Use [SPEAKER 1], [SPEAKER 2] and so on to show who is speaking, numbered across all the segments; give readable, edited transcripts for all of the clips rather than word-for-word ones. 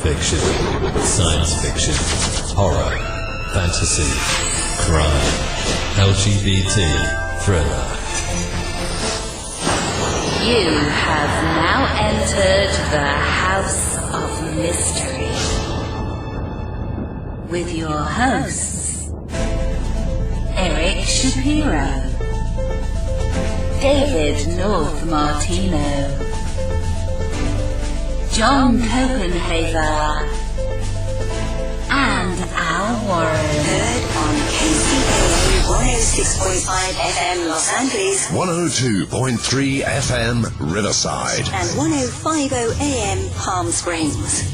[SPEAKER 1] fiction, science fiction, horror, fantasy, crime, LGBT, thriller.
[SPEAKER 2] You have now entered the House of Mystery with your hosts, Eric Shapiro, David North Martino, John Copenhaver, and Al Warren.
[SPEAKER 3] Heard on KCAA 106.5 FM Los Angeles,
[SPEAKER 4] 102.3 FM Riverside,
[SPEAKER 3] and 105.0 AM Palm Springs.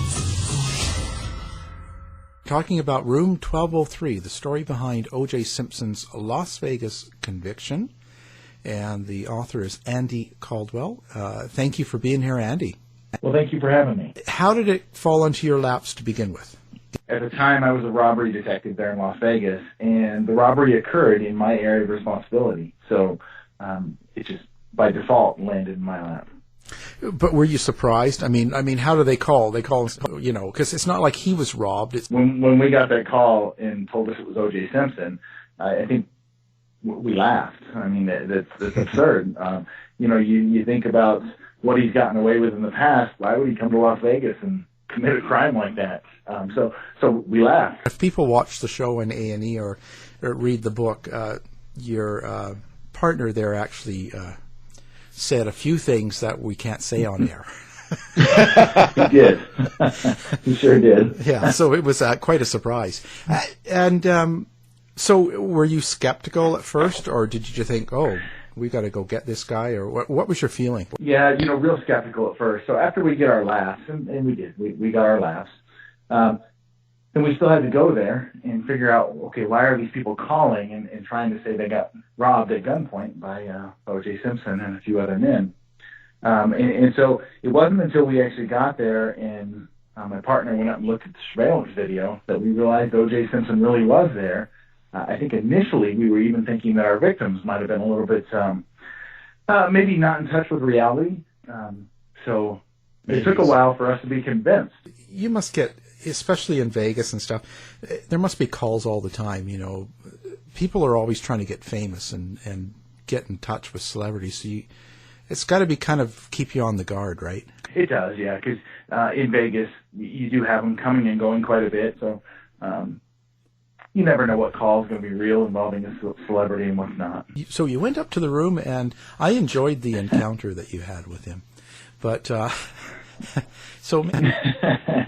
[SPEAKER 5] Talking about Room 1203, the story behind O.J. Simpson's Las Vegas conviction. And the author is Andy Caldwell. Thank you for being here, Andy.
[SPEAKER 6] Well, thank you for having me.
[SPEAKER 5] How did it fall into your laps to begin with?
[SPEAKER 6] At the time, I was a robbery detective there in Las Vegas, and the robbery occurred in my area of responsibility. So it just, by default, landed in my lap.
[SPEAKER 5] But were you surprised? I mean, how do they call? They call, because it's not like he was robbed. It's
[SPEAKER 6] when we got that call and told us it was O.J. Simpson, I think we laughed. I mean, that's absurd. You think about what he's gotten away with in the past. Why would he come to Las Vegas and commit a crime like that? So we laughed.
[SPEAKER 5] If people watch the show on A&E or read the book, your partner there actually said a few things that we can't say on air.
[SPEAKER 6] He did. He sure did.
[SPEAKER 5] Yeah, so it was quite a surprise. So were you skeptical at first, or did you just think, oh, we got to go get this guy, or what was your feeling?
[SPEAKER 6] Yeah, real skeptical at first. So after we get our laughs, and we did, we got our laughs, then we still had to go there and figure out, okay, why are these people calling and trying to say they got robbed at gunpoint by O.J. Simpson and a few other men. And so it wasn't until we actually got there and my partner went up and looked at the surveillance video that we realized O.J. Simpson really was there. I think initially we were even thinking that our victims might have been a little bit maybe not in touch with reality. So it took a while for us to be convinced.
[SPEAKER 5] You must get, especially in Vegas and stuff, there must be calls all the time. People are always trying to get famous and get in touch with celebrities. So it's got to be kind of keep you on the guard, right?
[SPEAKER 6] It does, yeah, because in Vegas you do have them coming and going quite a bit. So you never know what call is going to be real involving a celebrity and what's not.
[SPEAKER 5] So you went up to the room, and I enjoyed the encounter that you had with him. But so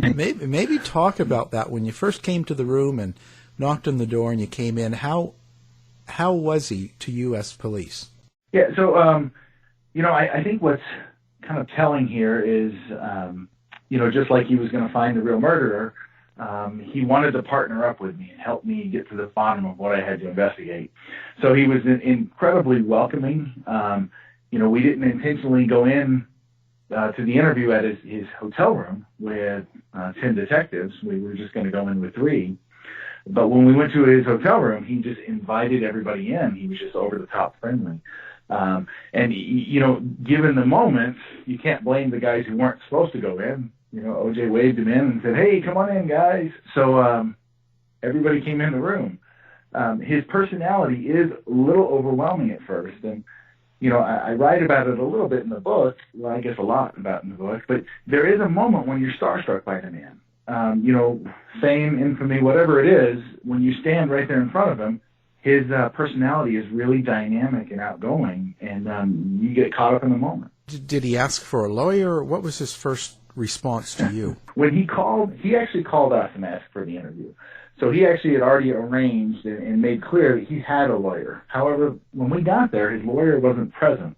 [SPEAKER 5] maybe talk about that when you first came to the room and knocked on the door and you came in. How was he to you as police?
[SPEAKER 6] Yeah, so I think what's kind of telling here is just like he was going to find the real murderer. He wanted to partner up with me and help me get to the bottom of what I had to investigate. So he was incredibly welcoming. We didn't intentionally go in to the interview at his hotel room with 10 detectives. We were just going to go in with 3. But when we went to his hotel room, he just invited everybody in. He was just over the top friendly. Given the moment, you can't blame the guys who weren't supposed to go in. OJ waved him in and said, "Hey, come on in, guys." So everybody came in the room. His personality is a little overwhelming at first. And, I write about it a little bit in the book. Well, I guess a lot about in the book. But there is a moment when you're starstruck by the man. Fame, infamy, whatever it is, when you stand right there in front of him, his personality is really dynamic and outgoing, and you get caught up in the moment.
[SPEAKER 5] Did he ask for a lawyer? What was his first response to you?
[SPEAKER 6] When he called, he actually called us and asked for the interview. So he actually had already arranged and made clear that he had a lawyer. However, when we got there, his lawyer wasn't present.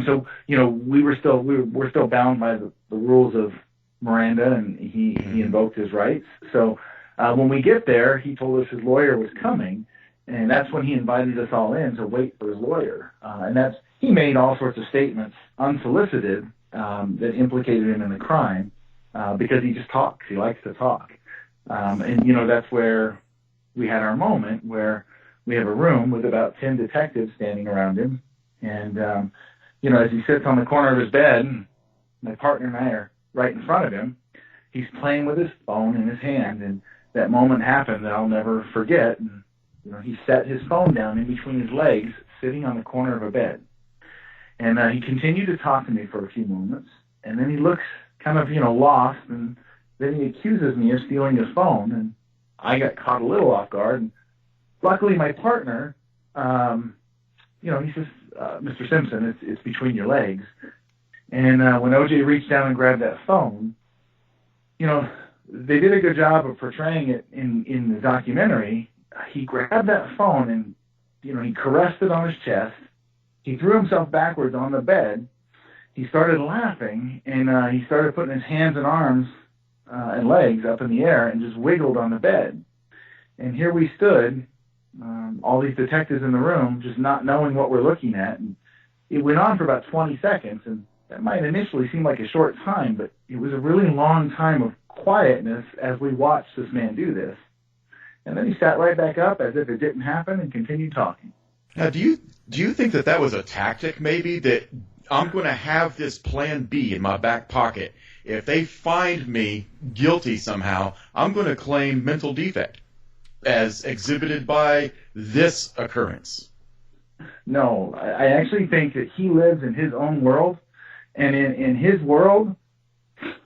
[SPEAKER 6] So we're still bound by the rules of Miranda, and he invoked his rights. So when we get there, he told us his lawyer was coming, and that's when he invited us all in to wait for his lawyer. He made all sorts of statements unsolicited that implicated him in the crime because he just talks. He likes to talk. That's where we had our moment where we have a room with about 10 detectives standing around him. And, as he sits on the corner of his bed, my partner and I are right in front of him, he's playing with his phone in his hand, and that moment happened that I'll never forget. And, he set his phone down in between his legs, sitting on the corner of a bed. And he continued to talk to me for a few moments, and then he looks kind of, lost, and then he accuses me of stealing his phone, and I got caught a little off guard. And luckily, my partner, he says, Mr. Simpson, it's between your legs. And when OJ reached down and grabbed that phone, they did a good job of portraying it in the documentary. He grabbed that phone and, he caressed it on his chest. He threw himself backwards on the bed. He started laughing, and he started putting his hands and arms and legs up in the air and just wiggled on the bed. And here we stood, all these detectives in the room, just not knowing what we're looking at. And it went on for about 20 seconds, and that might initially seem like a short time, but it was a really long time of quietness as we watched this man do this. And then he sat right back up as if it didn't happen and continued talking.
[SPEAKER 7] Now, do you think that was a tactic, maybe, that I'm going to have this plan B in my back pocket? If they find me guilty somehow, I'm going to claim mental defect as exhibited by this occurrence.
[SPEAKER 6] No, I actually think that he lives in his own world, and in his world,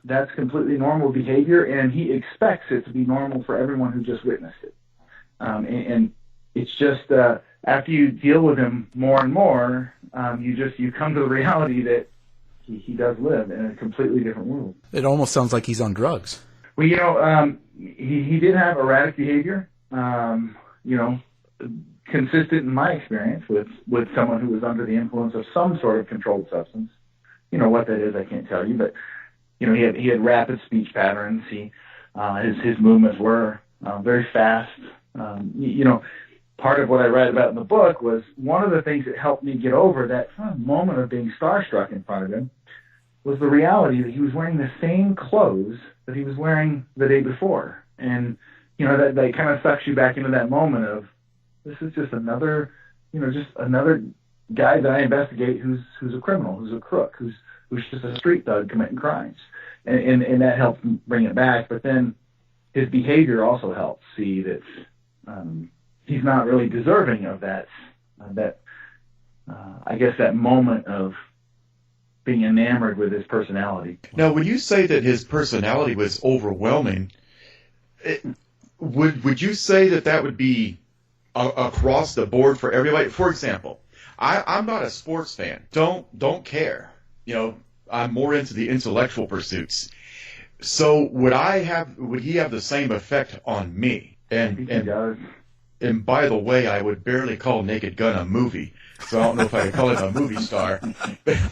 [SPEAKER 6] that's completely normal behavior, and he expects it to be normal for everyone who just witnessed it. And it's just after you deal with him more and more, you come to the reality that he does live in a completely different world.
[SPEAKER 5] It almost sounds like he's on drugs.
[SPEAKER 6] Well, he did have erratic behavior, consistent in my experience with someone who was under the influence of some sort of controlled substance. What that is, I can't tell you, but he had rapid speech patterns. His movements were very fast. Part of what I read about in the book was one of the things that helped me get over that moment of being starstruck in front of him was the reality that he was wearing the same clothes that he was wearing the day before. And, that kind of sucks you back into that moment of, this is just another guy that I investigate who's a criminal, who's a crook, who's just a street thug committing crimes. And that helped bring it back. But then his behavior also helped see that he's not really deserving of that moment of being enamored with his personality.
[SPEAKER 7] Now, when you say that his personality was overwhelming, would you say that would be across the board for everybody? For example, I'm not a sports fan. Don't care. I'm more into the intellectual pursuits. So would he have the same effect on me?
[SPEAKER 6] I think he does.
[SPEAKER 7] And by the way, I would barely call Naked Gun a movie, so I don't know if I could call it a movie star.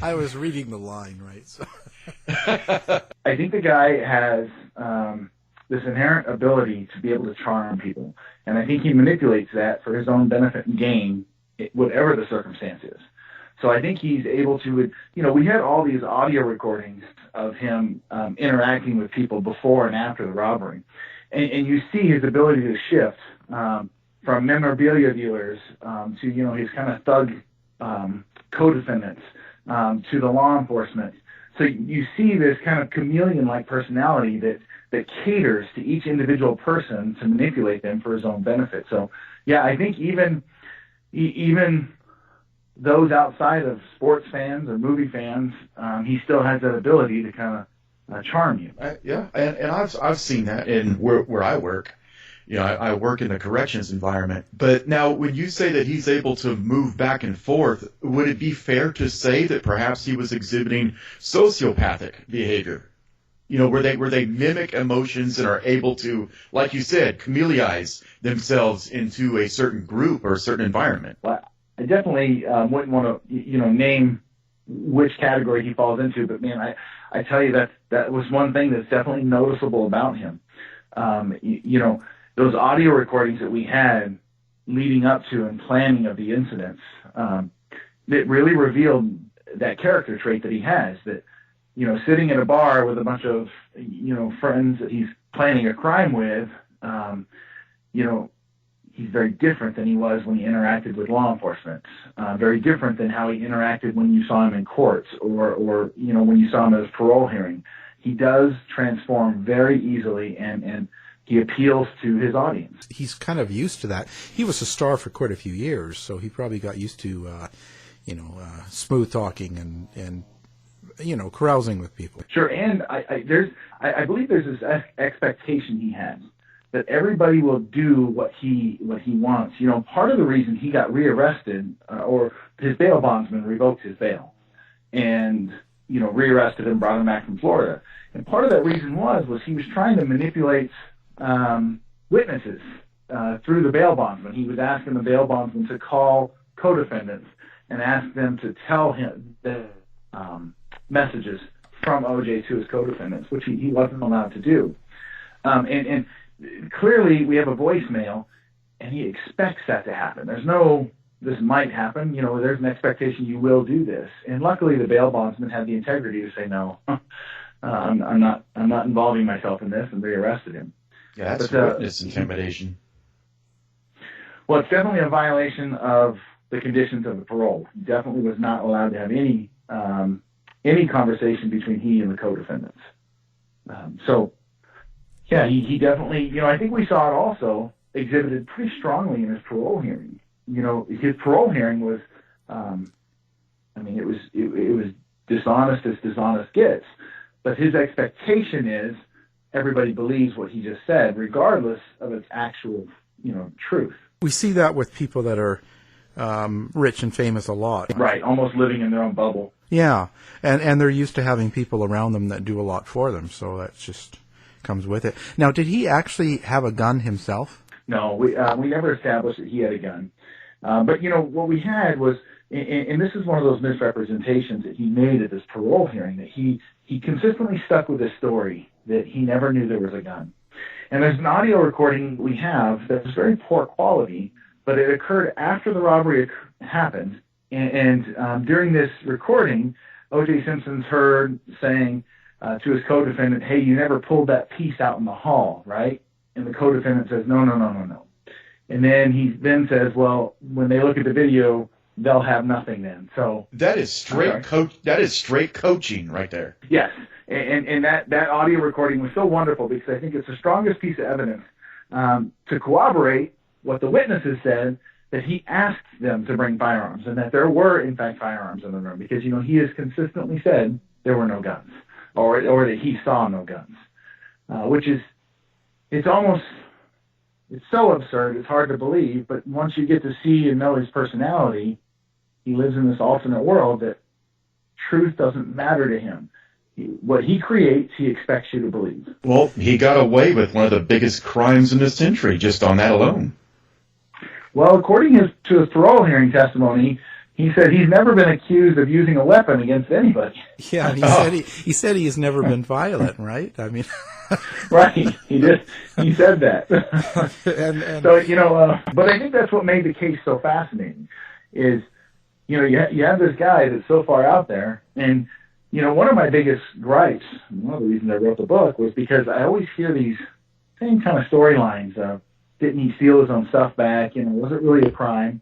[SPEAKER 5] I was reading the line, right? So.
[SPEAKER 6] I think the guy has this inherent ability to be able to charm people, and I think he manipulates that for his own benefit and gain, whatever the circumstance is. So I think he's able to, we had all these audio recordings of him interacting with people before and after the robbery, and you see his ability to shift from memorabilia dealers to, his kind of thug co-defendants to the law enforcement. So you see this kind of chameleon-like personality that caters to each individual person to manipulate them for his own benefit. So, yeah, I think even those outside of sports fans or movie fans, he still has that ability to kind of charm you.
[SPEAKER 7] Yeah, and I've seen that in where I work. I work in the corrections environment. But now, when you say that he's able to move back and forth, would it be fair to say that perhaps he was exhibiting sociopathic behavior? Where they mimic emotions and are able to, like you said, chameleonize themselves into a certain group or a certain environment.
[SPEAKER 6] Well, I definitely wouldn't want to, name which category he falls into, but man, I tell you that was one thing that's definitely noticeable about him. Those audio recordings that we had leading up to and planning of the incidents, that really revealed that character trait that he has, that, sitting at a bar with a bunch of, friends that he's planning a crime with, he's very different than he was when he interacted with law enforcement, very different than how he interacted when you saw him in courts or when you saw him at his parole hearing. he does transform very easily, and he appeals to his audience.
[SPEAKER 5] He's kind of used to that. He was a star for quite a few years, so he probably got used to, smooth talking and carousing with people.
[SPEAKER 6] Sure, and I believe there's this expectation he has that everybody will do what he wants. Part of the reason he got rearrested, or his bail bondsman revoked his bail, and rearrested him, brought him back from Florida. And part of that reason was he was trying to manipulate witnesses through the bail bondsman. He was asking the bail bondsman to call co-defendants and ask them to tell him the messages from OJ to his co-defendants, which he wasn't allowed to do. And clearly we have a voicemail, and he expects that to happen. There's no, this might happen, there's an expectation you will do this. And luckily the bail bondsman had the integrity to say, no, I'm not involving myself in this, and rearrested him.
[SPEAKER 7] Yeah, that's witness intimidation.
[SPEAKER 6] Well, it's definitely a violation of the conditions of the parole. He definitely was not allowed to have any conversation between he and the co-defendants. Yeah, he definitely, I think we saw it also exhibited pretty strongly in his parole hearing. His parole hearing was, it was dishonest as dishonest gets, but his expectation is everybody believes what he just said, regardless of its actual, truth.
[SPEAKER 5] We see that with people that are rich and famous a lot.
[SPEAKER 6] Right, almost living in their own bubble.
[SPEAKER 5] Yeah, and they're used to having people around them that do a lot for them, so that just comes with it. Now, did he actually have a gun himself?
[SPEAKER 6] No, we never established that he had a gun. But, what we had was, and this is one of those misrepresentations that he made at this parole hearing, that he consistently stuck with this story that he never knew there was a gun. And there's an audio recording we have that's very poor quality, but it occurred after the robbery happened. And during this recording, O.J. Simpson's heard saying to his co-defendant, hey, you never pulled that piece out in the hall, right? And the co-defendant says, no. And then he then says, well, when they look at the video, they'll have nothing then. So
[SPEAKER 7] that is straight That is straight coaching right there.
[SPEAKER 6] Yes, and that audio recording was so wonderful because I think it's the strongest piece of evidence to corroborate what the witnesses said, that he asked them to bring firearms and that there were in fact firearms in the room, because he has consistently said there were no guns, or that he saw no guns, which is it's so absurd, it's hard to believe, but once you get to see and know his personality, he lives in this alternate world that truth doesn't matter to him. What he creates, he expects you to believe.
[SPEAKER 7] Well, he got away with one of the biggest crimes in this century just on that alone.
[SPEAKER 6] Well, according to his parole hearing testimony, he said he's never been accused of using a weapon against anybody.
[SPEAKER 5] Yeah, and he said he has never been violent, right? I mean...
[SPEAKER 6] Right, he said that.
[SPEAKER 5] and
[SPEAKER 6] So, but I think that's what made the case so fascinating is, you have this guy that's so far out there, and, one of my biggest gripes, one of the reasons I wrote the book, was because I always hear these same kind of storylines of, didn't he steal his own stuff back, was it really a crime?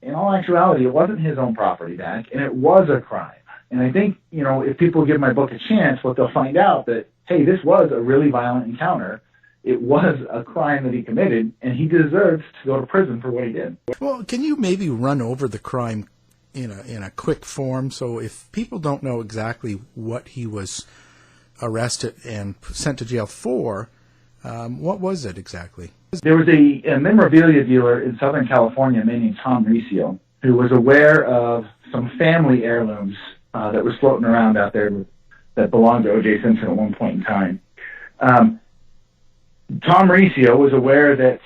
[SPEAKER 6] In all actuality, it wasn't his own property back, and it was a crime. And I think, if people give my book a chance, what they'll find out that, hey, this was a really violent encounter. It was a crime that he committed, and he deserves to go to prison for what he did.
[SPEAKER 5] Well, can you maybe run over the crime in a quick form, so if people don't know exactly what he was arrested and sent to jail for, what was it exactly?
[SPEAKER 6] There was a memorabilia dealer in Southern California named Tom Riccio, who was aware of some family heirlooms that was floating around out there that belonged to O.J. Simpson at one point in time. Tom Riccio was aware that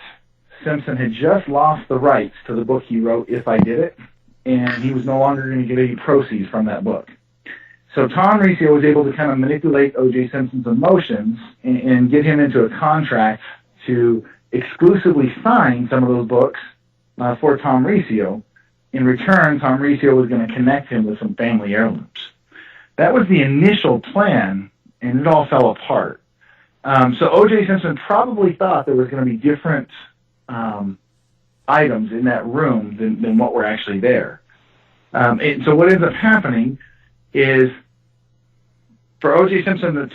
[SPEAKER 6] Simpson had just lost the rights to the book he wrote, If I Did It, and he was no longer going to get any proceeds from that book. So Tom Riccio was able to kind of manipulate O.J. Simpson's emotions and get him into a contract to exclusively sign some of those books for Tom Riccio. In return, Tom Riccio was going to connect him with some family heirlooms. That was the initial plan, and it all fell apart. So O.J. Simpson probably thought there was going to be different items in that room than what were actually there. And so what ends up happening is for O.J. Simpson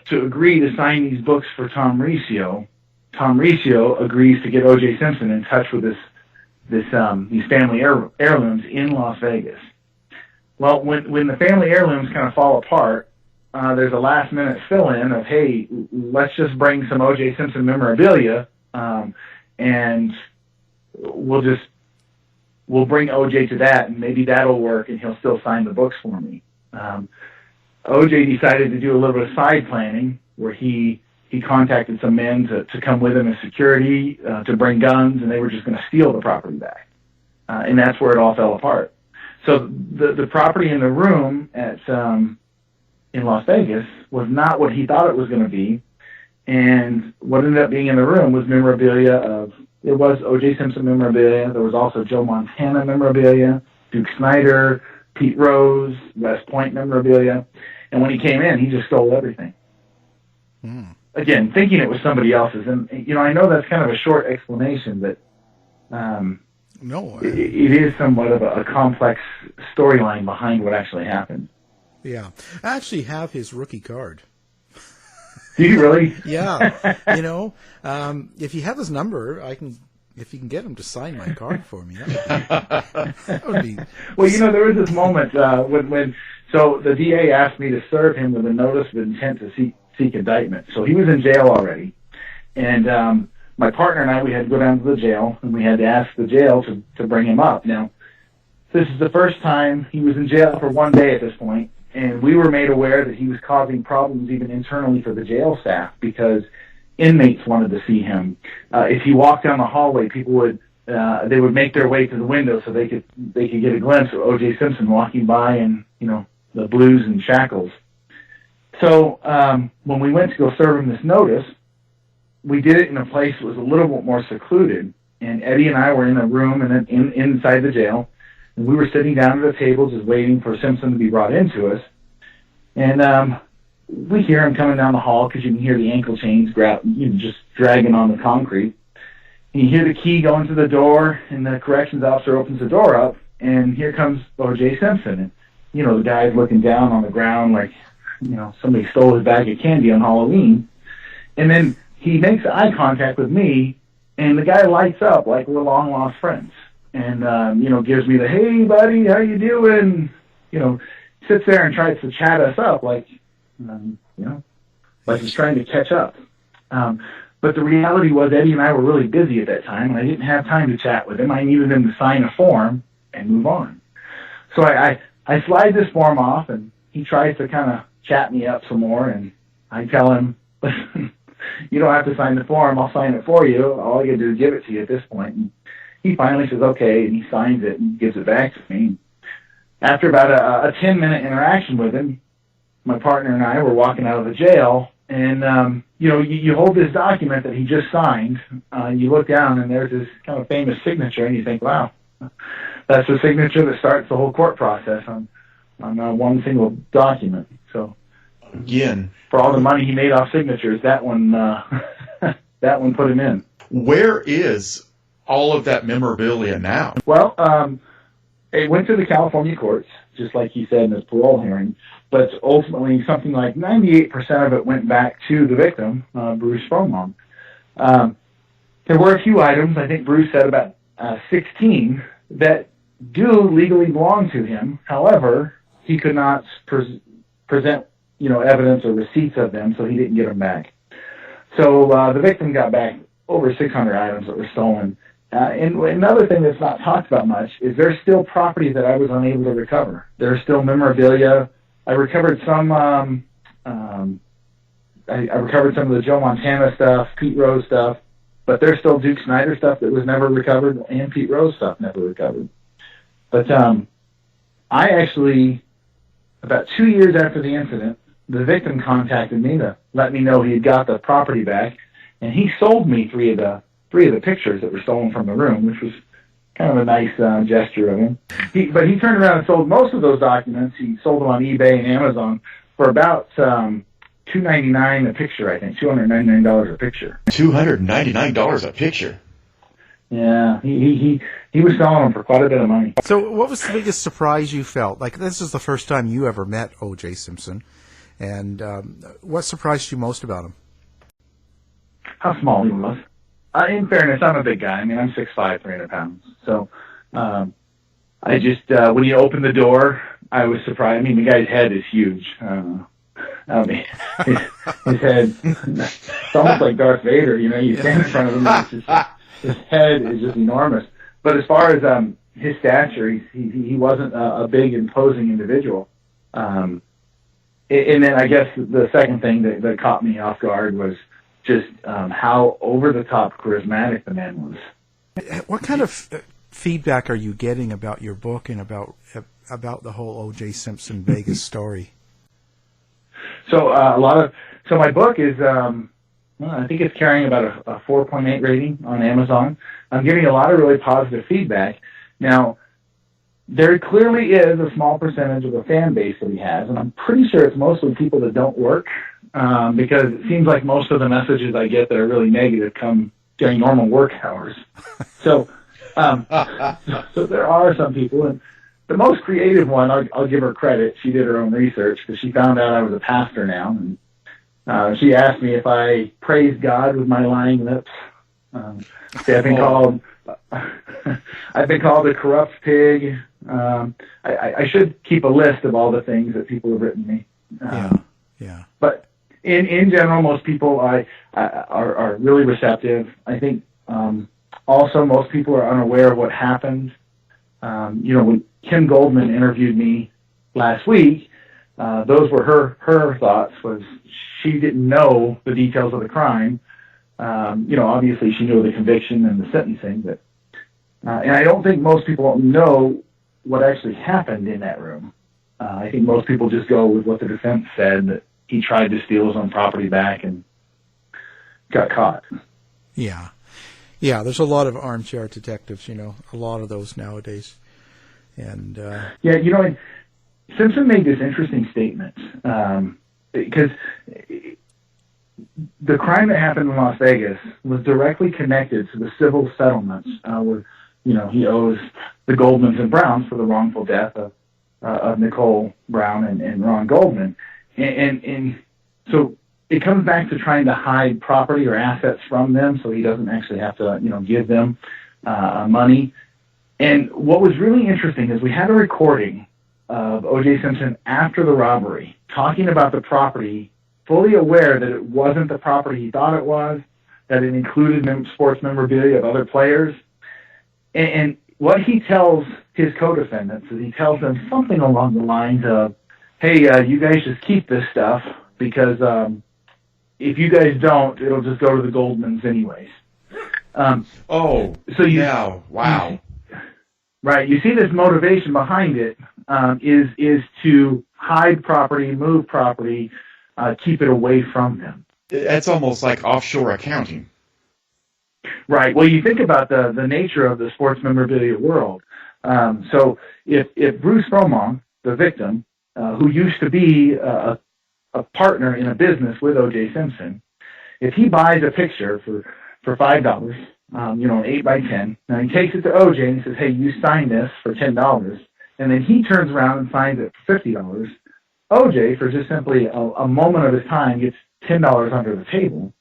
[SPEAKER 6] to agree to sign these books for Tom Riccio agrees to get O.J. Simpson in touch with these family heirlooms in Las Vegas. Well, when the family heirlooms kind of fall apart, there's a last-minute fill-in of, hey, let's just bring some O.J. Simpson memorabilia, and we'll bring O.J. to that, and maybe that'll work, and he'll still sign the books for me. O.J. decided to do a little bit of side planning, where he contacted some men to come with him as security, to bring guns, and they were just going to steal the property back. And that's where it all fell apart. So the property in the room in Las Vegas was not what he thought it was going to be, and what ended up being in the room was memorabilia it was O.J. Simpson memorabilia. There was also Joe Montana memorabilia, Duke Snider, Pete Rose, West Point memorabilia. And when he came in, he just stole everything. Again, thinking it was somebody else's. And, I know that's kind of a short explanation, but it is somewhat of a complex storyline behind what actually happened.
[SPEAKER 5] Yeah. I actually have his rookie card.
[SPEAKER 6] Do you really?
[SPEAKER 5] Yeah. If you have his number, if you can get him to sign my card for me, that would be.
[SPEAKER 6] Well, there was this moment when the DA asked me to serve him with a notice of intent to seek indictment. So he was in jail already, and my partner and I, we had to go down to the jail, and we had to ask the jail to bring him up. Now, this is the first time he was in jail for one day at this point. And we were made aware that he was causing problems even internally for the jail staff because inmates wanted to see him. If he walked down the hallway, people would make their way to the window so they could get a glimpse of O.J. Simpson walking by in the blues and shackles. So when we went to go serve him this notice, we did it in a place that was a little bit more secluded. And Eddie and I were in a room inside the jail. And we were sitting down at a table just waiting for Simpson to be brought into us. And we hear him coming down the hall because you can hear the ankle chains just dragging on the concrete. And you hear the key go into the door, and the corrections officer opens the door up, and here comes O.J. Simpson. And, the guy's looking down on the ground like, somebody stole his bag of candy on Halloween. And then he makes eye contact with me, and the guy lights up like we're long-lost friends. And, gives me the, hey, buddy, how you doing? Sits there and tries to chat us up like he's trying to catch up. But the reality was Eddie and I were really busy at that time, and I didn't have time to chat with him. I needed him to sign a form and move on. So I slide this form off, and he tries to kind of chat me up some more, and I tell him, listen, you don't have to sign the form. I'll sign it for you. All I got to do is give it to you at this point. And he finally says, okay, and he signs it and gives it back to me. After about a 10-minute interaction with him, my partner and I were walking out of the jail, and, you hold this document that he just signed, you look down, and there's this kind of famous signature, and you think, wow, that's the signature that starts the whole court process on one single document. So,
[SPEAKER 7] again,
[SPEAKER 6] for all the money he made off signatures, that one put him in.
[SPEAKER 7] Where is all of that memorabilia now?
[SPEAKER 6] Well, it went to the California courts, just like he said in his parole hearing, but ultimately something like 98% of it went back to the victim, Bruce Fromong. There were a few items, I think Bruce said about 16, that do legally belong to him. However, he could not present, evidence or receipts of them, so he didn't get them back. So the victim got back over 600 items that were stolen. And another thing that's not talked about much is there's still property that I was unable to recover. There's still memorabilia. I recovered some. I recovered some of the Joe Montana stuff, Pete Rose stuff, but there's still Duke Snider stuff that was never recovered, and Pete Rose stuff never recovered. But I actually, about 2 years after the incident, the victim contacted me to let me know he had got the property back, and he sold me three of the pictures that were stolen from the room, which was kind of a nice gesture of him. But he turned around and sold most of those documents. He sold them on eBay and Amazon for about $299 a picture, I think, $299 a picture.
[SPEAKER 7] $299 a picture?
[SPEAKER 6] Yeah, he was selling them for quite a bit of money.
[SPEAKER 5] So what was the biggest surprise you felt? Like, this is the first time you ever met O.J. Simpson. And what surprised you most about him?
[SPEAKER 6] How small he was. In fairness, I'm a big guy. I mean, I'm 6'5", 300 pounds. So I just, when you opened the door, I was surprised. I mean, the guy's head is huge. I mean, his head, it's almost like Darth Vader. You know, you stand in front of him, and it's just, his head is just enormous. But as far as his stature, he wasn't a big, imposing individual. And then I guess the second thing that caught me off guard was just how over-the-top charismatic the man was.
[SPEAKER 5] What kind of feedback are you getting about your book and about the whole O.J. Simpson Vegas story?
[SPEAKER 6] So so my book is, I think it's carrying about a 4.8 rating on Amazon. I'm getting a lot of really positive feedback. Now, there clearly is a small percentage of the fan base that he has, and I'm pretty sure it's mostly people that don't work, because it seems like most of the messages I get that are really negative come during normal work hours. So there are some people, and the most creative one, I'll give her credit. She did her own research because she found out I was a pastor now, and she asked me if I praised God with my lying lips. I've been called a corrupt pig. I should keep a list of all the things that people have written me.
[SPEAKER 5] Yeah.
[SPEAKER 6] But in general, most people are really receptive. I think also most people are unaware of what happened. When Kim Goldman interviewed me last week, those were her thoughts. Was she didn't know the details of the crime. Obviously she knew the conviction and the sentencing, but and I don't think most people know what actually happened in that room. I think most people just go with what the defense said, that he tried to steal his own property back and got caught.
[SPEAKER 5] Yeah, there's a lot of armchair detectives, a lot of those nowadays. And
[SPEAKER 6] Simpson made this interesting statement, because the crime that happened in Las Vegas was directly connected to the civil settlements, where, he owes the Goldmans and Browns for the wrongful death of Nicole Brown and Ron Goldman. And so it comes back to trying to hide property or assets from them so he doesn't actually have to, give them money. And what was really interesting is we had a recording of O.J. Simpson after the robbery talking about the property, fully aware that it wasn't the property he thought it was, that it included sports memorabilia of other players. And what he tells his co-defendants is he tells them something along the lines of, hey, you guys just keep this stuff because if you guys don't, it'll just go to the Goldmans anyways.
[SPEAKER 7] Wow.
[SPEAKER 6] Right. You see this motivation behind it is to hide property, move property, keep it away from them.
[SPEAKER 7] It's almost like offshore accounting.
[SPEAKER 6] Right. Well, you think about the nature of the sports memorabilia world. So if Bruce Fromong, the victim, who used to be a partner in a business with O.J. Simpson, if he buys a picture for $5, an 8x10, now he takes it to O.J. and he says, hey, you signed this for $10, and then he turns around and signs it for $50, O.J., for just simply a moment of his time, gets $10 under the table.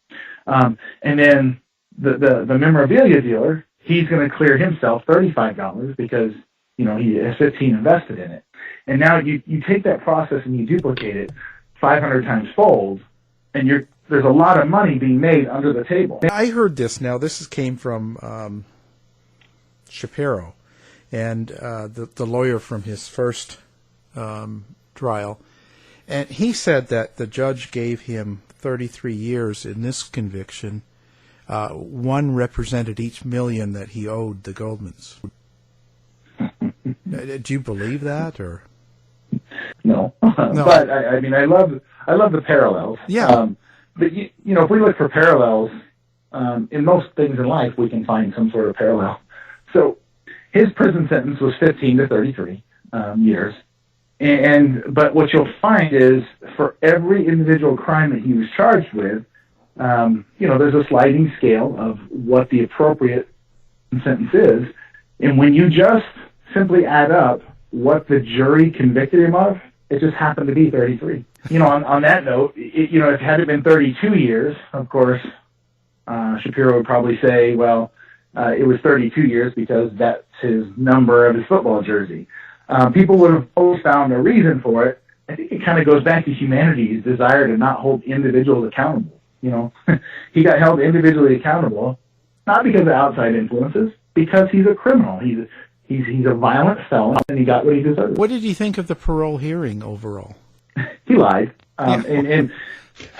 [SPEAKER 6] And then the memorabilia dealer, he's going to clear himself $35 because, he has 15 invested in it. And now you take that process and you duplicate it 500 times fold, and there's a lot of money being made under the table.
[SPEAKER 5] I heard this. Now, this came from Shapiro, and the lawyer from his first trial. And he said that the judge gave him 33 years in this conviction. One represented each million that he owed the Goldmans. Do you believe that, or?
[SPEAKER 6] No. But I mean, I love the parallels.
[SPEAKER 5] Yeah.
[SPEAKER 6] But if we look for parallels in most things in life, we can find some sort of parallel. So his prison sentence was 15 to 33 years. But what you'll find is for every individual crime that he was charged with, there's a sliding scale of what the appropriate sentence is. And when you just simply add up what the jury convicted him of, it just happened to be 33. On that note, if it had been 32 years, of course, Shapiro would probably say, well, it was 32 years because that's his number of his football jersey. People would have always found a reason for it. I think it kind of goes back to humanity's desire to not hold individuals accountable. He got held individually accountable, not because of outside influences, because he's a criminal. He's a violent felon, and he got what he deserved.
[SPEAKER 5] What did you think of the parole hearing overall?
[SPEAKER 6] He lied. And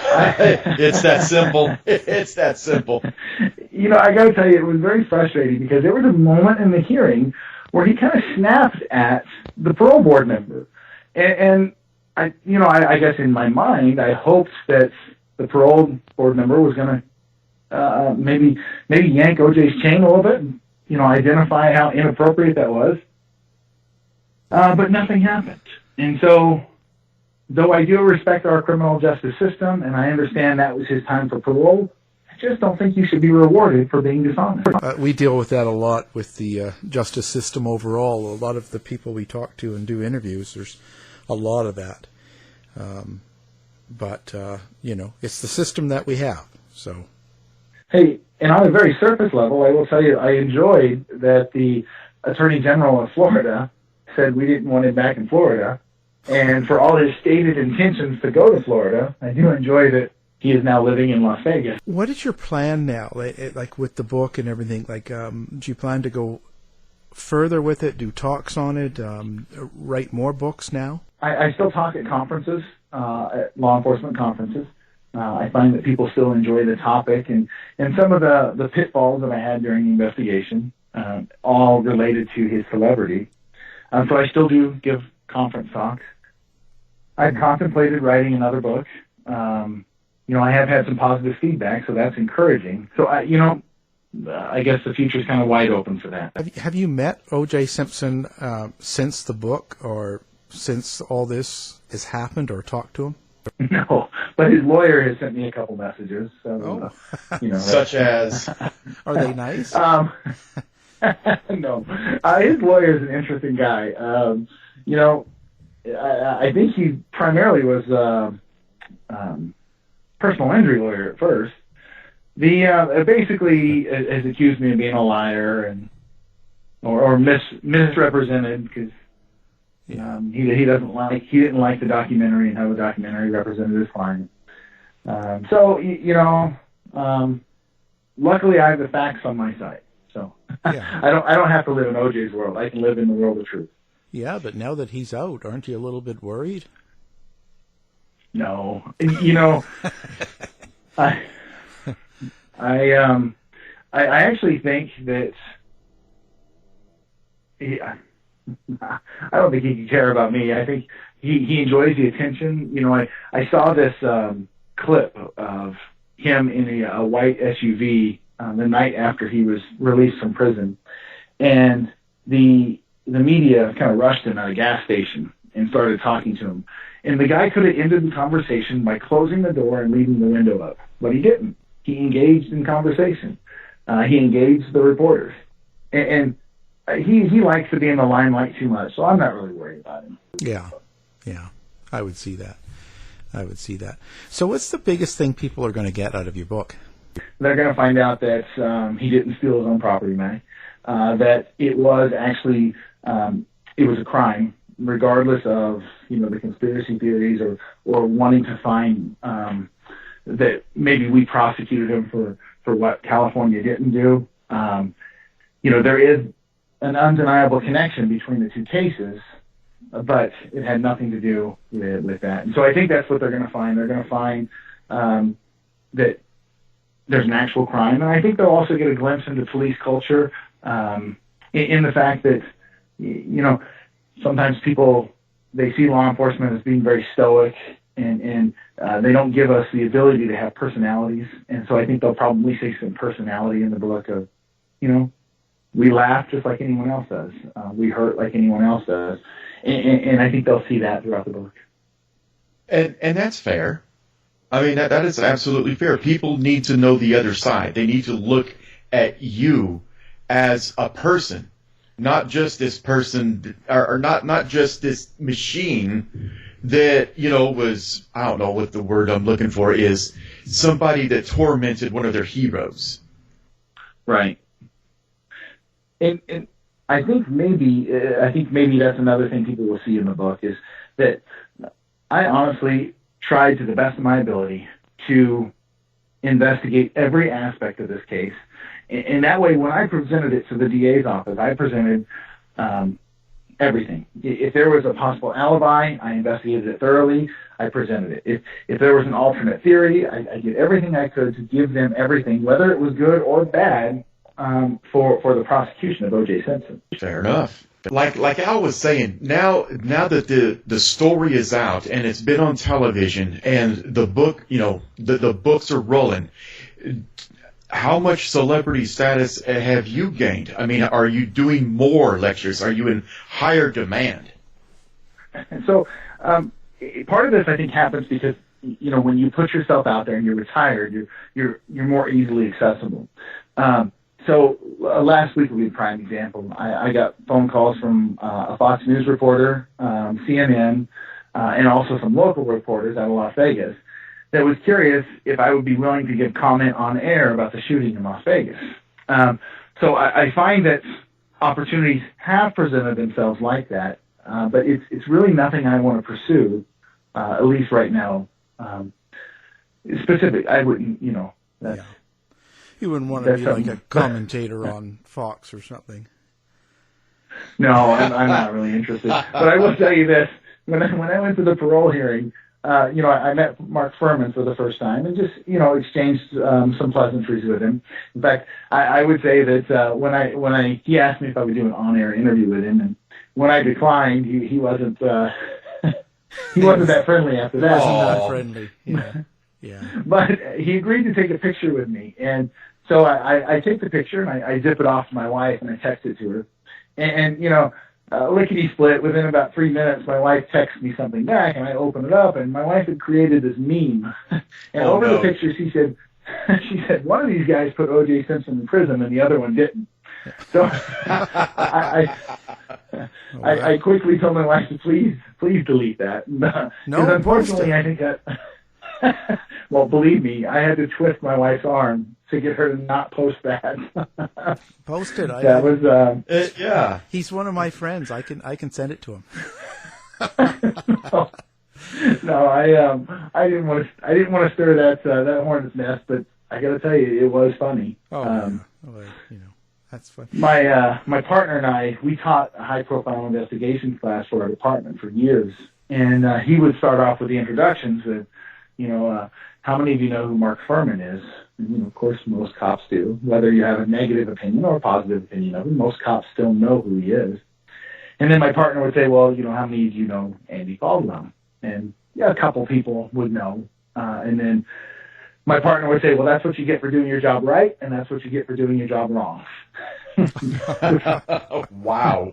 [SPEAKER 7] It's that simple. It's that simple.
[SPEAKER 6] I got to tell you, it was very frustrating because there was a moment in the hearing where he kind of snapped at the parole board member. And I guess in my mind, I hoped that the parole board member was going to maybe yank OJ's chain a little bit and, identify how inappropriate that was. But nothing happened. And so, though I do respect our criminal justice system, and I understand that was his time for parole, I just don't think you should be rewarded for being dishonest.
[SPEAKER 5] We deal with that a lot with the justice system overall. A lot of the people we talk to and do interviews, there's a lot of that. But it's the system that we have. So,
[SPEAKER 6] hey, and on a very surface level, I will tell you, I enjoyed that the Attorney General of Florida said we didn't want him back in Florida. And for all his stated intentions to go to Florida, I do enjoy that he is now living in Las Vegas.
[SPEAKER 5] What is your plan now, like with the book and everything? Like, do you plan to go further with it, do talks on it, write more books now?
[SPEAKER 6] I still talk at conferences, at law enforcement conferences. I find that people still enjoy the topic and some of the pitfalls that I had during the investigation, all related to his celebrity. So I still do give conference talks. I've contemplated writing another book. I have had some positive feedback, so that's encouraging. So I guess the future's kind of wide open for that.
[SPEAKER 5] Have you met O.J. Simpson since the book or since all this has happened or talked to him?
[SPEAKER 6] No, but his lawyer has sent me a couple messages. So,
[SPEAKER 7] Such as?
[SPEAKER 5] Are they nice?
[SPEAKER 6] No. His lawyer is an interesting guy. I think he primarily was personal injury lawyer at first. Basically has accused me of being a liar and or misrepresented because he didn't like the documentary and how the documentary represented his client. Luckily I have the facts on my side. So yeah. I don't have to live in OJ's world. I can live in the world of truth.
[SPEAKER 5] Yeah, but now that he's out, aren't you a little bit worried?
[SPEAKER 6] No. I actually think that I don't think he can care about me. I think he enjoys the attention. I saw this clip of him in a white SUV the night after he was released from prison, and the media kind of rushed him at a gas station and started talking to him. And the guy could have ended the conversation by closing the door and leaving the window up, but he didn't. He engaged in conversation. He engaged the reporters, and he likes to be in the limelight too much. So I'm not really worried about him.
[SPEAKER 5] Yeah, I would see that. So what's the biggest thing people are going to get out of your book?
[SPEAKER 6] They're going to find out that he didn't steal his own property money, that it was actually it was a crime, regardless of the conspiracy theories or wanting to find that maybe we prosecuted him for what California didn't do. There is an undeniable connection between the two cases, but it had nothing to do with that. And so I think that's what they're going to find. They're going to find that there's an actual crime, and I think they'll also get a glimpse into police culture in the fact that sometimes people, they see law enforcement as being very stoic, and they don't give us the ability to have personalities. And so I think they'll probably see some personality in the book of, we laugh just like anyone else does. We hurt like anyone else does. And I think they'll see that throughout the book.
[SPEAKER 7] And that's fair. I mean, that is absolutely fair. People need to know the other side. They need to look at you as a person, not just this person, or not just this machine that, was, I don't know what the word I'm looking for is, somebody that tormented one of their heroes.
[SPEAKER 6] Right. And I think maybe that's another thing people will see in the book is that I honestly tried to the best of my ability to investigate every aspect of this case. And that way, when I presented it to the DA's office, I presented everything. If there was a possible alibi, I investigated it thoroughly. I presented it. If there was an alternate theory, I did everything I could to give them everything, whether it was good or bad, for the prosecution of O.J. Simpson.
[SPEAKER 7] Fair enough. Like Al was saying, now that the story is out and it's been on television and the book, the books are rolling, how much celebrity status have you gained? I mean, are you doing more lectures? Are you in higher demand?
[SPEAKER 6] And so part of this, I think, happens because when you put yourself out there and you're retired, you're more easily accessible. So last week would be a prime example. I got phone calls from a Fox News reporter, CNN, and also some local reporters out of Las Vegas that was curious if I would be willing to give comment on air about the shooting in Las Vegas. So I find that opportunities have presented themselves like that, but it's really nothing I want to pursue, at least right now. Specific, I wouldn't, that's...
[SPEAKER 5] Yeah. You wouldn't want to be like a commentator on Fox or something.
[SPEAKER 6] No, I'm not really interested. But I will tell you this: when I went to the parole hearing, I met Mark Furman for the first time and just exchanged some pleasantries with him. In fact, I would say that when he asked me if I would do an on-air interview with him, and when I declined, he wasn't he wasn't that friendly after that.
[SPEAKER 5] Wasn't that friendly? Yeah. Yeah.
[SPEAKER 6] But he agreed to take a picture with me, and so I take the picture and I zip it off to my wife and I text it to her, and lickety split. Within about 3 minutes, my wife texts me something back, and I open it up, and my wife had created this meme, and over the picture she said one of these guys put O.J. Simpson in prison and the other one didn't. So I quickly told my wife to please delete that.
[SPEAKER 5] No,
[SPEAKER 6] because unfortunately I think that. Well, believe me, I had to twist my wife's arm to get her to not post that.
[SPEAKER 5] Post it.
[SPEAKER 6] That was
[SPEAKER 7] yeah.
[SPEAKER 5] He's one of my friends. I can send it to him.
[SPEAKER 6] No, I didn't want to stir that hornet's nest, but I got to tell you, it was funny.
[SPEAKER 5] Oh, that's funny.
[SPEAKER 6] My partner and I, we taught a high-profile investigation class for our department for years, and he would start off with the introductions with, how many of you know who Mark Furman is? And, of course, most cops do. Whether you have a negative opinion or a positive opinion of him, most cops still know who he is. And then my partner would say, well, how many of you know Andy Caldwell? And a couple people would know. And then my partner would say, well, that's what you get for doing your job right, and that's what you get for doing your job wrong.
[SPEAKER 7] Wow.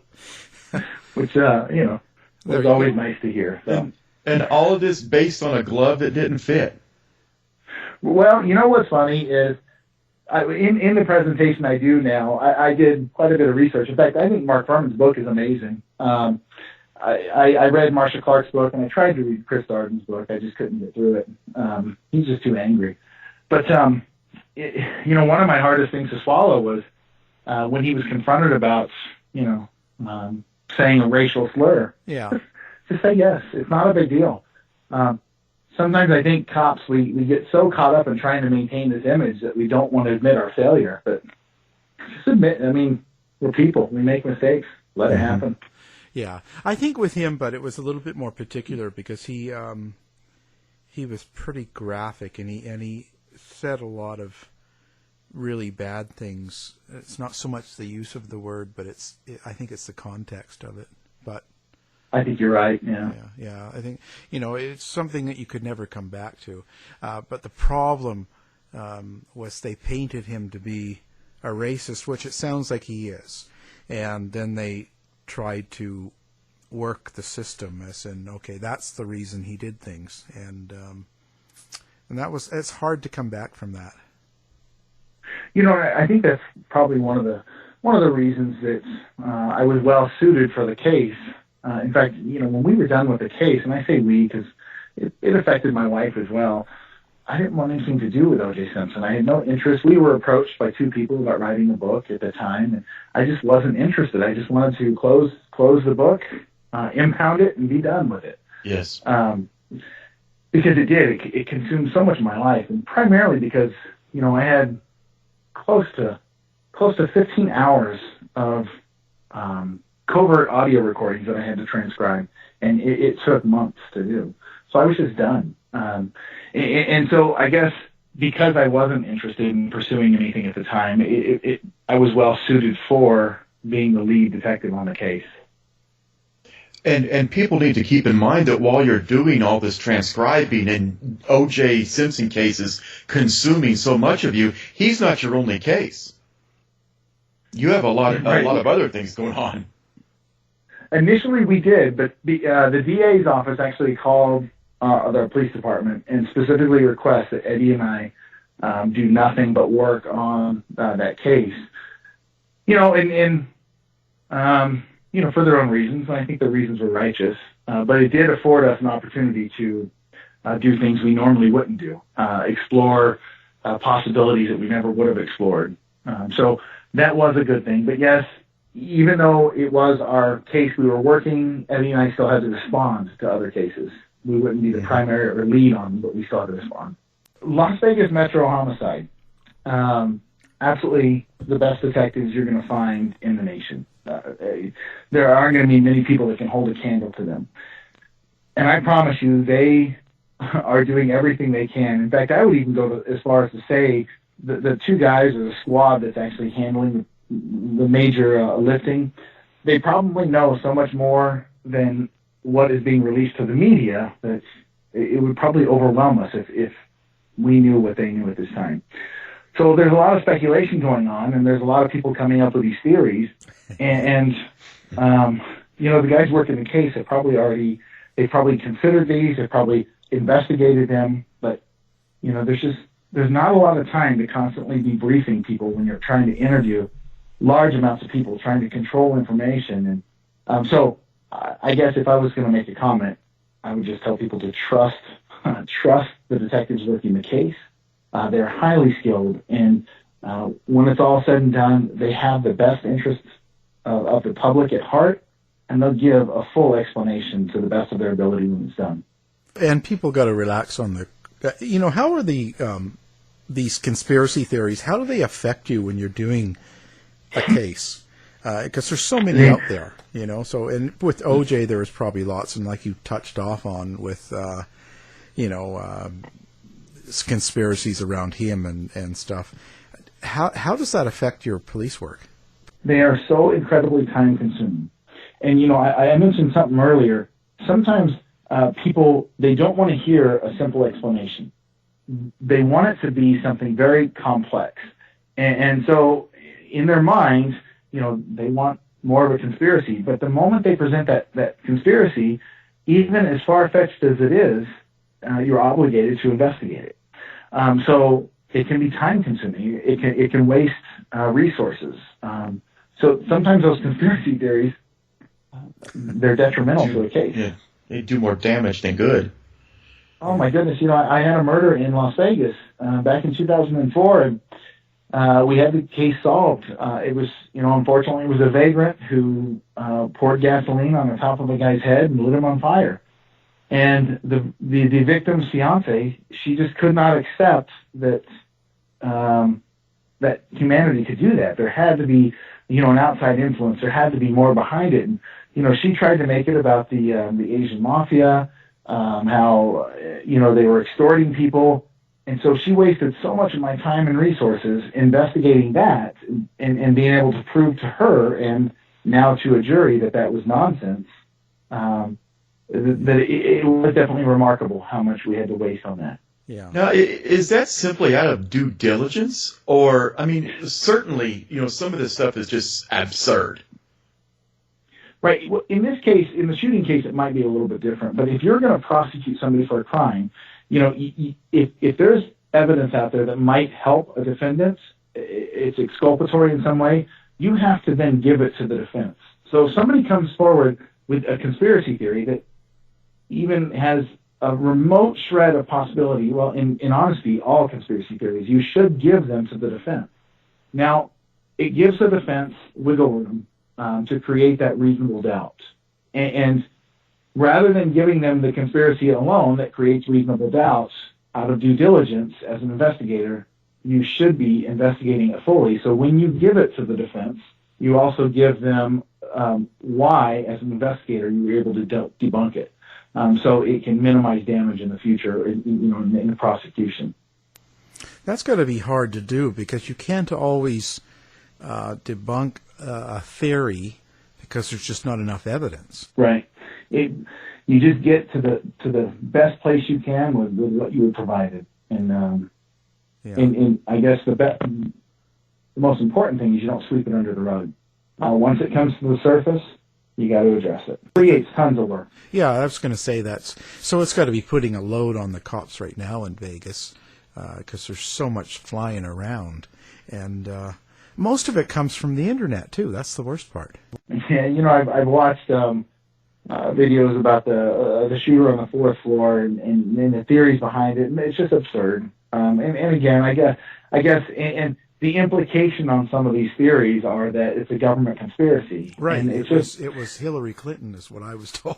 [SPEAKER 6] Which, was always nice to hear. So.
[SPEAKER 7] And all of this based on a glove that didn't fit.
[SPEAKER 6] Well, what's funny is in the presentation I do now, I did quite a bit of research. In fact, I think Mark Furman's book is amazing. I read Marcia Clark's book, and I tried to read Chris Darden's book. I just couldn't get through it. He's just too angry. But, one of my hardest things to swallow was when he was confronted about, saying a racial slur.
[SPEAKER 5] Yeah.
[SPEAKER 6] Just say yes. It's not a big deal. Sometimes I think cops, we get so caught up in trying to maintain this image that we don't want to admit our failure. But just admit, we're people. We make mistakes. Let it happen.
[SPEAKER 5] Yeah. I think with him, but it was a little bit more particular because he was pretty graphic and he said a lot of really bad things. It's not so much the use of the word, but I think it's the context of it. But
[SPEAKER 6] I think you're right. Yeah.
[SPEAKER 5] Yeah. I think it's something that you could never come back to. But the problem was they painted him to be a racist, which it sounds like he is, and then they tried to work the system as in, okay, that's the reason he did things, and it's hard to come back from that.
[SPEAKER 6] I think that's probably one of the reasons that I was well suited for the case. In fact, when we were done with the case, and I say we because it affected my wife as well, I didn't want anything to do with O.J. Simpson. I had no interest. We were approached by two people about writing a book at the time, and I just wasn't interested. I just wanted to close the book, impound it, and be done with it.
[SPEAKER 7] Yes.
[SPEAKER 6] Because it consumed so much of my life, and primarily because, I had close to 15 hours of covert audio recordings that I had to transcribe, and it took months to do. So I was just done. And so I guess because I wasn't interested in pursuing anything at the time, I was well suited for being the lead detective on the case.
[SPEAKER 7] And people need to keep in mind that while you're doing all this transcribing and O.J. Simpson cases consuming so much of you, he's not your only case. You have a lot of other things going on.
[SPEAKER 6] Initially, we did, but the DA's office actually called the police department and specifically request that Eddie and I do nothing but work on that case. For their own reasons. I think the reasons were righteous, but it did afford us an opportunity to do things we normally wouldn't do, explore possibilities that we never would have explored. So that was a good thing. But yes, even though it was our case we were working, Eddie and I still had to respond to other cases. We wouldn't be the primary or lead on them, but we still had to respond. Las Vegas Metro Homicide. Absolutely the best detectives you're going to find in the nation. There aren't going to be many people that can hold a candle to them. And I promise you, they are doing everything they can. In fact, I would even go as far as to say the two guys or the squad that's actually handling the major lifting, they probably know so much more than what is being released to the media that it would probably overwhelm us if we knew what they knew at this time. So there's a lot of speculation going on, and there's a lot of people coming up with these theories. And the guys working the case have probably considered these, they've probably investigated them, but, there's not a lot of time to constantly be briefing people when you're trying to interview large amounts of people, trying to control information. And so I guess if I was going to make a comment, I would just tell people to trust the detectives working the case. They're highly skilled, and when it's all said and done, they have the best interests of the public at heart, and they'll give a full explanation to the best of their ability when it's done.
[SPEAKER 5] And people got to relax on the, how are these conspiracy theories, how do they affect you when you're doing a case? Because there's so many out there, so, and with OJ, there was probably lots, and like you touched off on with, conspiracies around him and stuff. How does that affect your police work?
[SPEAKER 6] They are so incredibly time consuming. And, I mentioned something earlier. Sometimes people, they don't want to hear a simple explanation. They want it to be something very complex. And so in their minds, they want more of a conspiracy. But the moment they present that conspiracy, even as far-fetched as it is, you're obligated to investigate it. So it can be time-consuming. It can waste resources. So sometimes those conspiracy theories, they're detrimental to a case.
[SPEAKER 7] Yeah, they do more damage than good.
[SPEAKER 6] Oh my goodness! I had a murder in Las Vegas back in 2004, and we had the case solved. It was, unfortunately, it was a vagrant who poured gasoline on the top of a guy's head and lit him on fire. And the victim's fiance, she just could not accept that that humanity could do that. There had to be, an outside influence. There had to be more behind it. And, she tried to make it about the Asian mafia, how, they were extorting people. And so she wasted so much of my time and resources investigating that and being able to prove to her and now to a jury that was nonsense. That it was definitely remarkable how much we had to waste on that.
[SPEAKER 5] Yeah.
[SPEAKER 7] Now, is that simply out of due diligence? Or, certainly, some of this stuff is just absurd.
[SPEAKER 6] Right. Well, in this case, in the shooting case, it might be a little bit different. But if you're going to prosecute somebody for a crime, if there's evidence out there that might help a defendant, it's exculpatory in some way, you have to then give it to the defense. So if somebody comes forward with a conspiracy theory that even has a remote shred of possibility, well, in honesty, all conspiracy theories, you should give them to the defense. Now, it gives the defense wiggle room to create that reasonable doubt. And rather than giving them the conspiracy alone that creates reasonable doubts, out of due diligence as an investigator, you should be investigating it fully. So when you give it to the defense, you also give them why, as an investigator, you were able to debunk it. So it can minimize damage in the future, in the prosecution.
[SPEAKER 5] That's got to be hard to do because you can't always debunk a theory because there's just not enough evidence.
[SPEAKER 6] Right. You just get to the best place you can with what you were provided, and I guess the most important thing is you don't sweep it under the rug. Once it comes to the surface, you got to address it. It creates tons of work.
[SPEAKER 5] Yeah, I was going to say so it's got to be putting a load on the cops right now in Vegas because there's so much flying around, and most of it comes from the internet too. That's the worst part.
[SPEAKER 6] Yeah, I've watched videos about the shooter on the fourth floor and the theories behind it. And it's just absurd. And again, I guess, and the implication on some of these theories are that it's a government conspiracy.
[SPEAKER 5] Right.
[SPEAKER 6] And
[SPEAKER 5] it was Hillary Clinton, is what I was told.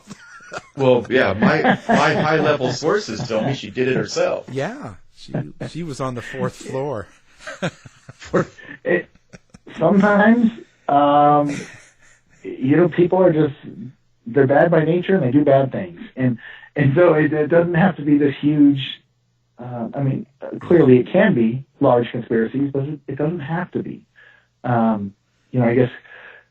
[SPEAKER 7] Well, yeah, my high-level sources tell me she did it herself.
[SPEAKER 5] Yeah, she was on the fourth floor.
[SPEAKER 6] Sometimes, people are just, they're bad by nature and they do bad things. And so it doesn't have to be this huge, clearly it can be large conspiracies, but it doesn't have to be. I guess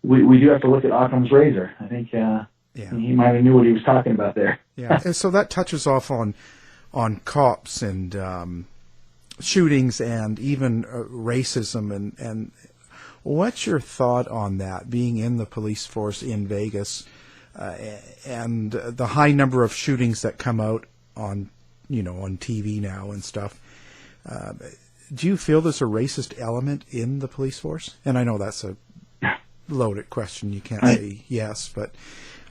[SPEAKER 6] we do have to look at Occam's razor. I think he might have knew what he was talking about there.
[SPEAKER 5] Yeah, and so that touches off on cops and shootings and even racism. And what's your thought on that, being in the police force in Vegas and the high number of shootings that come out on TV now and stuff? Do you feel there's a racist element in the police force? And I know that's a loaded question. You can't say yes, but...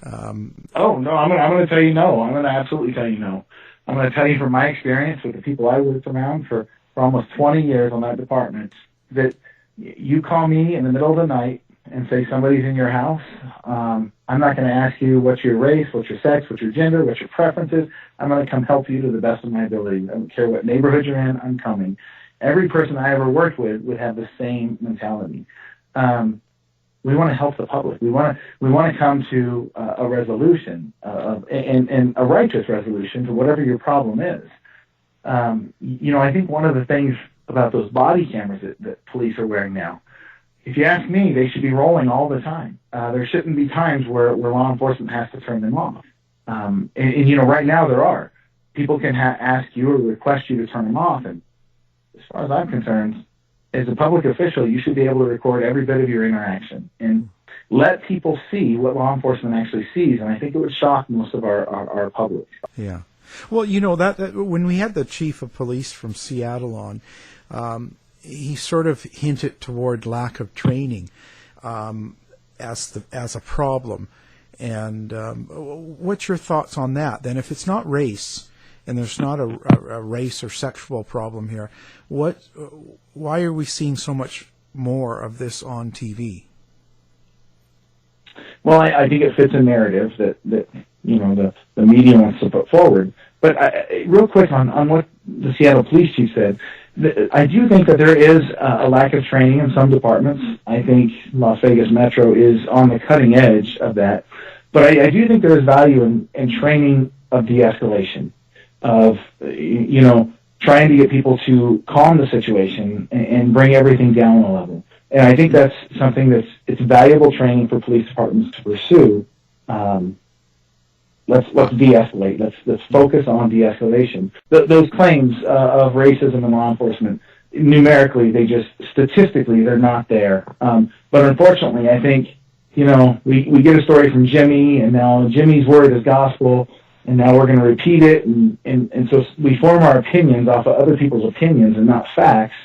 [SPEAKER 6] Oh, no, I'm going to tell you no. I'm going to absolutely tell you no. I'm going to tell you from my experience with the people I worked around for almost 20 years on that department, that you call me in the middle of the night and say somebody's in your house, I'm not going to ask you what's your race, what's your sex, what's your gender, what's your preferences. I'm going to come help you to the best of my ability. I don't care what neighborhood you're in, I'm coming. Every person I ever worked with would have the same mentality. We want to help the public. We want to come to a resolution and a righteous resolution to whatever your problem is. I think one of the things about those body cameras that police are wearing now, if you ask me, they should be rolling all the time. There shouldn't be times where law enforcement has to turn them off. Right now there are. People can ask you or request you to turn them off. And as far as I'm concerned, as a public official, you should be able to record every bit of your interaction and let people see what law enforcement actually sees. And I think it would shock most of our public.
[SPEAKER 5] Yeah. Well, that when we had the chief of police from Seattle on, he sort of hinted toward lack of training as a problem. And what's your thoughts on that? Then, if it's not race and there's not a race or sexual problem here, why are we seeing so much more of this on TV?
[SPEAKER 6] Well, I think it fits a narrative that the media wants to put forward. But real quick on what the Seattle police chief said, I do think that there is a lack of training in some departments. I think Las Vegas Metro is on the cutting edge of that. But I do think there is value in training of de-escalation, of, trying to get people to calm the situation and bring everything down a level. And I think that's something it's valuable training for police departments to pursue. Let's de-escalate. Let's focus on de-escalation. Those claims of racism in law enforcement, numerically, statistically, they're not there. But unfortunately, I think, we get a story from Jimmy, and now Jimmy's word is gospel, and now we're going to repeat it, and so we form our opinions off of other people's opinions and not facts.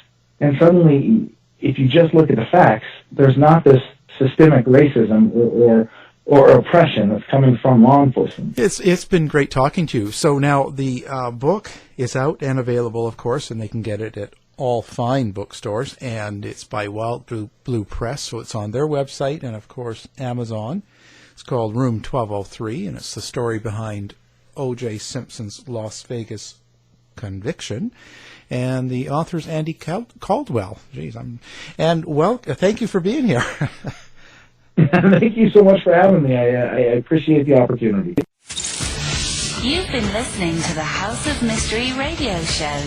[SPEAKER 6] And suddenly, if you just look at the facts, there's not this systemic racism or or oppression that's coming from law enforcement.
[SPEAKER 5] It's been great talking to you. So now the book is out and available, of course, and they can get it at all fine bookstores, and it's by Wild Blue Press, so it's on their website and, of course, Amazon. It's called Room 1203, and it's the story behind O.J. Simpson's Las Vegas conviction. And the author's Andy Caldwell. Jeez, thank you for being here.
[SPEAKER 6] Thank you so much for having me. I appreciate the opportunity.
[SPEAKER 2] You've been listening to the House of Mystery radio show.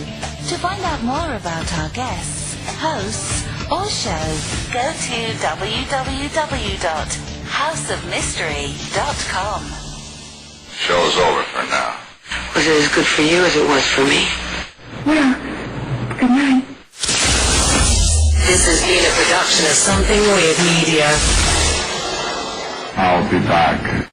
[SPEAKER 2] To find out more about our guests, hosts, or show, go to www.houseofmystery.com.
[SPEAKER 8] Show's over for now.
[SPEAKER 3] Was it as good for you as it was for me?
[SPEAKER 9] Well, good night.
[SPEAKER 3] This has been a production of Something Weird Media.
[SPEAKER 8] I'll be back.